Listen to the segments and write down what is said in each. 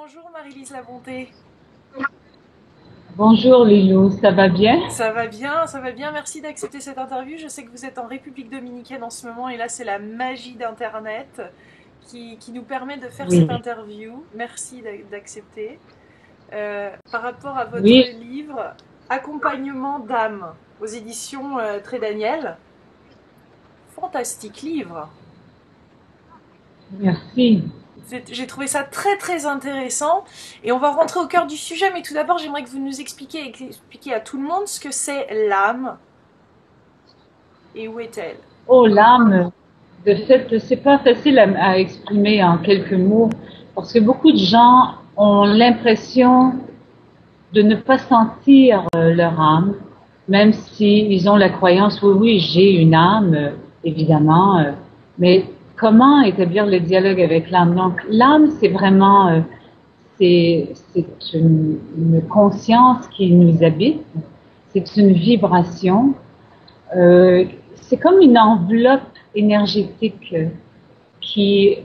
Bonjour Marie-Lise Labonté. Bonjour Lilou, ça va bien? Ça va bien, merci d'accepter cette interview. Je sais que vous êtes en République dominicaine en ce moment et là c'est la magie d'Internet qui nous permet de faire cette Oui, interview. Merci d'accepter. Par rapport à votre oui, livre Accompagnement d'âme aux éditions Très Daniel, fantastique livre. merci. J'ai trouvé ça très très intéressant et on va rentrer au cœur du sujet, mais tout d'abord j'aimerais que vous nous expliquiez à tout le monde ce que c'est l'âme et où est-elle. Oh l'âme, de fait, c'est pas facile à exprimer en quelques mots parce que beaucoup de gens ont l'impression de ne pas sentir leur âme, même si ils ont la croyance, oui, oui, j'ai une âme, évidemment, mais comment établir le dialogue avec l'âme? Donc l'âme, c'est vraiment, c'est une conscience qui nous habite, c'est une vibration. Euh, c'est comme une enveloppe énergétique qui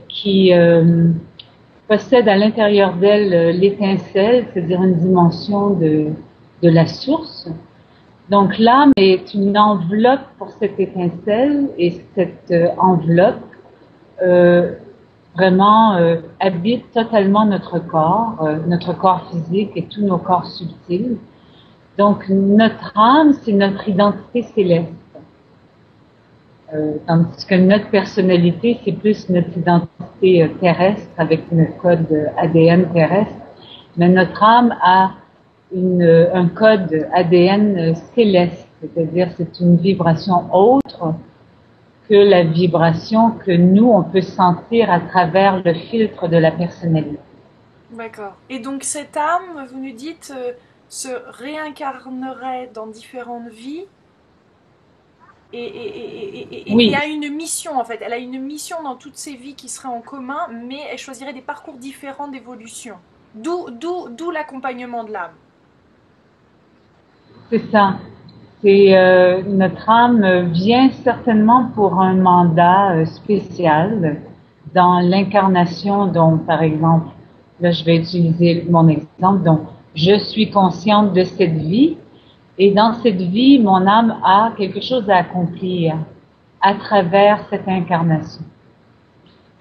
possède à l'intérieur d'elle l'étincelle, c'est-à-dire une dimension de la source. Donc l'âme est une enveloppe pour cette étincelle et cette enveloppe euh, vraiment habite totalement notre corps physique et tous nos corps subtils. Donc notre âme, c'est notre identité céleste. Tandis que notre personnalité, c'est plus notre identité terrestre avec notre code ADN terrestre. Mais notre âme a un code ADN céleste, c'est-à-dire c'est une vibration autre que la vibration que nous, on peut sentir à travers le filtre de la personnalité. D'accord. Et donc cette âme, vous nous dites, se réincarnerait dans différentes vies et Oui, a une mission en fait. Elle a une mission dans toutes ces vies qui seraient en commun, mais elle choisirait des parcours différents d'évolution. D'où l'accompagnement de l'âme. c'est ça. C'est notre âme vient certainement pour un mandat spécial dans l'incarnation dont, par exemple, là je vais utiliser mon exemple, donc je suis consciente de cette vie et dans cette vie, mon âme a quelque chose à accomplir à travers cette incarnation.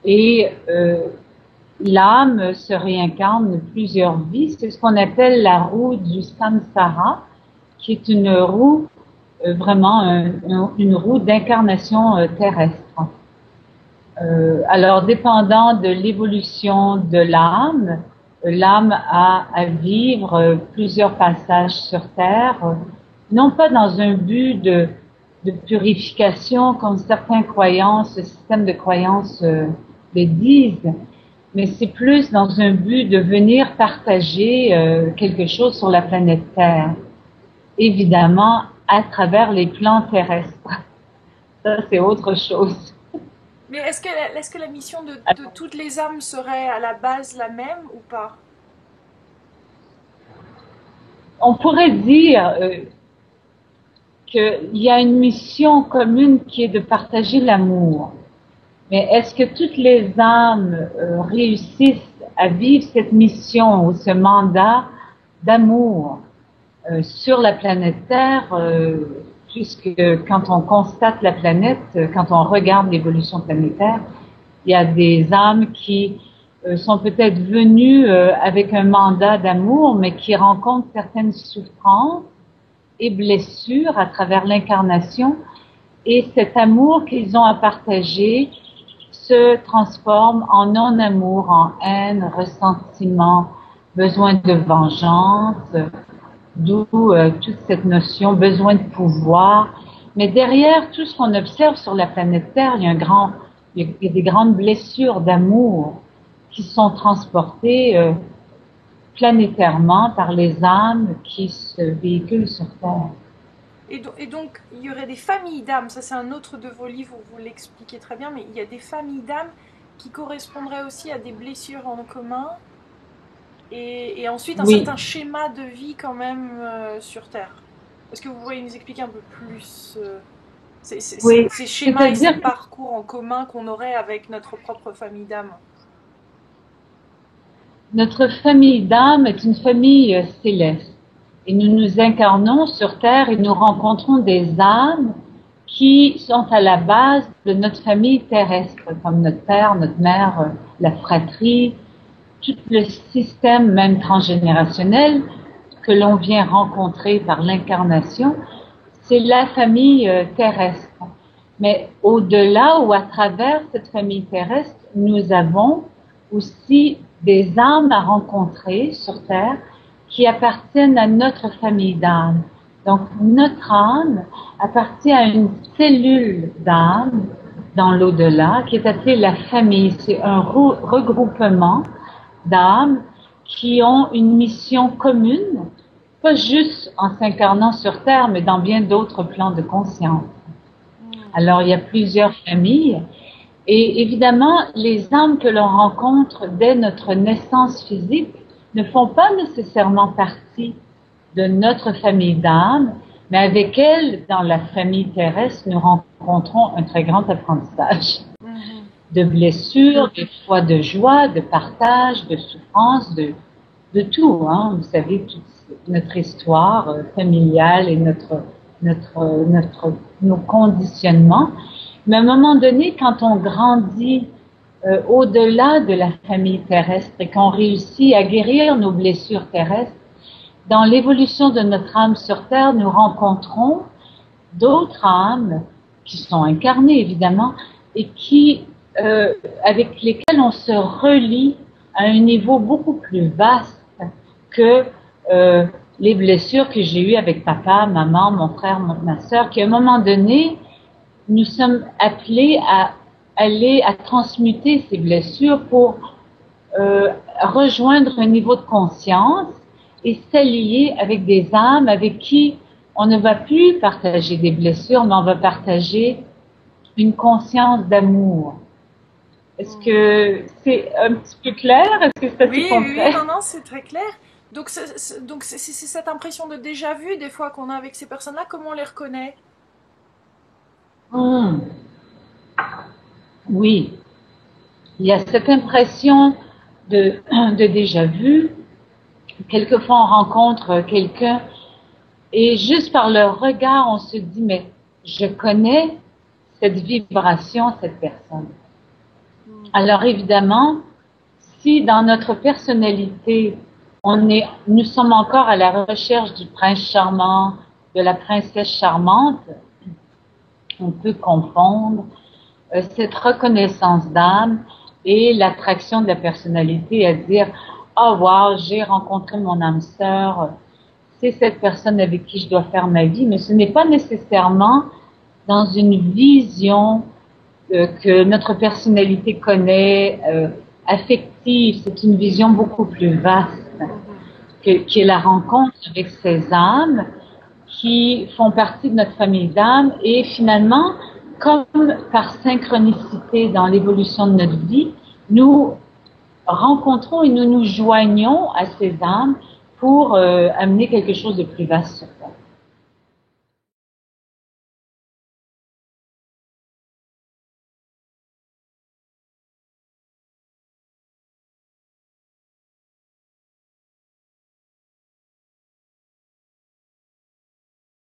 Et l'âme se réincarne plusieurs vies, c'est ce qu'on appelle la roue du samsara, qui est une roue vraiment une roue d'incarnation terrestre. Alors, dépendant de l'évolution de l'âme, l'âme a à vivre plusieurs passages sur Terre, non pas dans un but de purification comme certaines croyances, systèmes de croyances le disent, mais c'est plus dans un but de venir partager quelque chose sur la planète Terre, évidemment à travers les plans terrestres. Ça, c'est autre chose. Mais est-ce que la mission de toutes les âmes serait à la base la même ou pas? On pourrait dire qu'il y a une mission commune qui est de partager l'amour. Mais est-ce que toutes les âmes réussissent à vivre cette mission ou ce mandat d'amour sur la planète Terre, puisque quand on constate la planète, quand on regarde l'évolution planétaire, il y a des âmes qui sont peut-être venues avec un mandat d'amour, mais qui rencontrent certaines souffrances et blessures à travers l'incarnation. Et cet amour qu'ils ont à partager se transforme en non-amour, en haine, ressentiment, besoin de vengeance, d'où toute cette notion besoin de pouvoir. Mais derrière tout ce qu'on observe sur la planète Terre, il y a des grandes blessures d'amour qui sont transportées planétairement par les âmes qui se véhiculent sur Terre. Et donc, il y aurait des familles d'âmes, ça c'est un autre de vos livres où vous l'expliquez très bien, mais il y a des familles d'âmes qui correspondraient aussi à des blessures en commun et ensuite un Oui, certain schéma de vie quand même sur Terre. Est-ce que vous pourriez nous expliquer un peu plus oui. ces schémas et ces C'est-à-dire que parcours en commun qu'on aurait avec notre propre famille d'âmes? Notre famille d'âmes est une famille céleste. Et nous nous incarnons sur Terre et nous rencontrons des âmes qui sont à la base de notre famille terrestre, comme notre père, notre mère, la fratrie, tout le système même transgénérationnel que l'on vient rencontrer par l'incarnation, c'est la famille terrestre. Mais au-delà ou à travers cette famille terrestre, nous avons aussi des âmes à rencontrer sur Terre qui appartiennent à notre famille d'âmes. Donc, notre âme appartient à une cellule d'âme dans l'au-delà qui est appelée la famille. C'est un regroupement d'âmes qui ont une mission commune, pas juste en s'incarnant sur Terre, mais dans bien d'autres plans de conscience. Alors, il y a plusieurs familles. Et évidemment, les âmes que l'on rencontre dès notre naissance physique ne font pas nécessairement partie de notre famille d'âmes, mais avec elles, dans la famille terrestre, nous rencontrons un très grand apprentissage de blessures, des fois de joie, de partage, de souffrance, de tout. Hein. Vous savez, toute notre histoire familiale et nos conditionnements. Mais à un moment donné, quand on grandit au-delà de la famille terrestre et qu'on réussit à guérir nos blessures terrestres, dans l'évolution de notre âme sur Terre, nous rencontrons d'autres âmes qui sont incarnées, évidemment, et qui, avec lesquelles on se relie à un niveau beaucoup plus vaste que les blessures que j'ai eues avec papa, maman, mon frère, ma sœur, qui à un moment donné, nous sommes appelés à transmuter ces blessures pour rejoindre un niveau de conscience et s'allier avec des âmes avec qui on ne va plus partager des blessures, mais on va partager une conscience d'amour. Est-ce que c'est un petit peu clair? Est-ce que c'est assez concret? Oui, non, c'est très clair. Donc c'est cette impression de déjà vu des fois qu'on a avec ces personnes-là, comment on les reconnaît? Oui, il y a cette impression de déjà vu. Quelquefois, on rencontre quelqu'un et juste par le regard, on se dit, mais je connais cette vibration, cette personne. Alors évidemment, si dans notre personnalité, nous sommes encore à la recherche du prince charmant, de la princesse charmante, on peut confondre cette reconnaissance d'âme et l'attraction de la personnalité à dire « Oh wow, j'ai rencontré mon âme sœur, c'est cette personne avec qui je dois faire ma vie », mais ce n'est pas nécessairement dans une vision que notre personnalité connaît, affective. C'est une vision beaucoup plus vaste qui est la rencontre avec ces âmes qui font partie de notre famille d'âmes et finalement, comme par synchronicité dans l'évolution de notre vie, nous rencontrons et nous nous joignons à ces âmes pour amener quelque chose de plus vaste sur Terre.